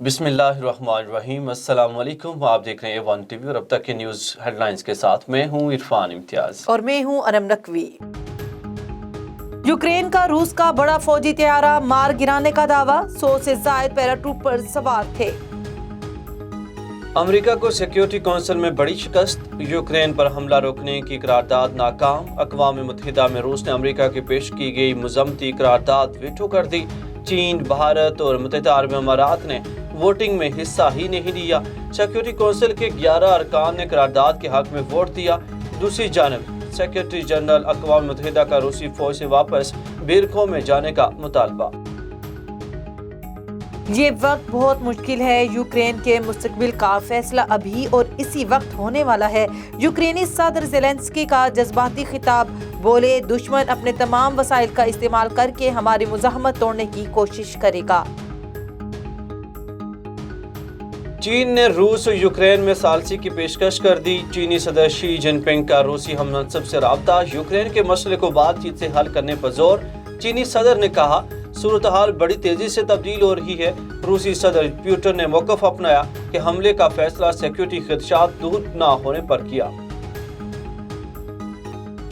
بسم اللہ الرحمن الرحیم۔ السلام علیکم، آپ دیکھ رہے ہیں A1 TV اور اب تک کے نیوز ہیڈ لائنز کے ساتھ میں ہوں عرفان امتیاز اور میں ہوں انم نقوی۔ یوکرین کا روس کا بڑا فوجی طیارہ مار گرانے کا دعویٰ، 100 سے زائد پیراٹروپر سوار تھے۔ امریکہ کو سیکیورٹی کونسل میں بڑی شکست، یوکرین پر حملہ روکنے کی قرارداد ناکام، اقوام متحدہ میں روس نے امریکہ کی پیش کی گئی مذمتی قرارداد ویٹو کر دی۔ چین، بھارت اور متحدہ عرب امارات نے ووٹنگ میں حصہ ہی نہیں لیا۔ سیکیورٹی کونسل کے 11 ارکان نے قرارداد کے حق میں ووٹ دیا۔ دوسری جانب سیکریٹری جنرل اقوام متحدہ کا روسی فوج سے واپس بیرکو میں جانے کا مطالبہ۔ یہ وقت بہت مشکل ہے، یوکرین کے مستقبل کا فیصلہ ابھی اور اسی وقت ہونے والا ہے۔ یوکرینی صدر زیلنسکی کا جذباتی خطاب، بولے دشمن اپنے تمام وسائل کا استعمال کر کے ہماری مزاحمت توڑنے کی کوشش کرے گا۔ چین نے روس اور یوکرین میں ثالثی کی پیشکش کر دی، چینی صدر شی جن پنگ کا روسی ہم منصب سے رابطہ، یوکرین کے مسئلے کو بات چیت سے حل کرنے پر زور۔ چینی صدر نے کہا صورتحال بڑی تیزی سے تبدیل ہو رہی ہے۔ روسی صدر پیوٹن نے موقف اپنایا کہ حملے کا فیصلہ سیکیورٹی خدشات دور نہ ہونے پر کیا۔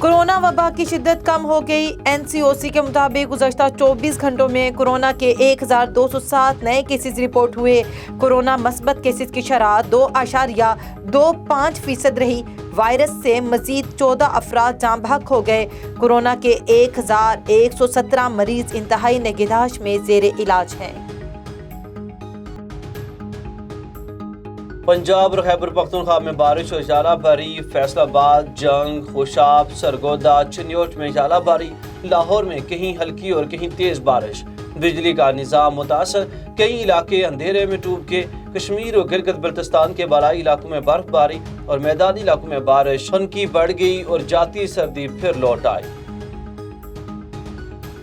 کورونا وبا کی شدت کم ہو گئی، NCOC کے مطابق گزشتہ 24 گھنٹوں میں کورونا کے 1207 نئے کیسز رپورٹ ہوئے۔ کورونا مثبت کیسز کی شرح 2.25% رہی۔ وائرس سے مزید 14 افراد جاں بحق ہو گئے۔ کورونا کے 1117 مریض انتہائی نگہداشت میں زیر علاج ہیں۔ پنجاب اور خیبر پختونخوا میں بارش اور ژالہ باری، فیصل آباد، جنگ، خوشاب، سرگودا، چنیوٹ میں ژالہ باری، لاہور میں کہیں ہلکی اور کہیں تیز بارش، بجلی کا نظام متاثر، کئی علاقے اندھیرے میں ڈوب گئے۔ کشمیر اور گلگت بلتستان کے بالائی علاقوں میں برف باری اور میدانی علاقوں میں بارش، خنکی بڑھ گئی اور جاتی سردی پھر لوٹ آئی۔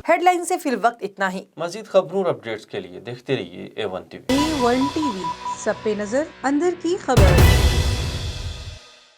ہیڈ لائن سے فی الوقت اتنا ہی۔ مزید خبروں اور اپڈیٹس کے لیے دیکھتے رہیے A1 TV۔ A1 TV، سب پہ نظر، اندر کی خبر۔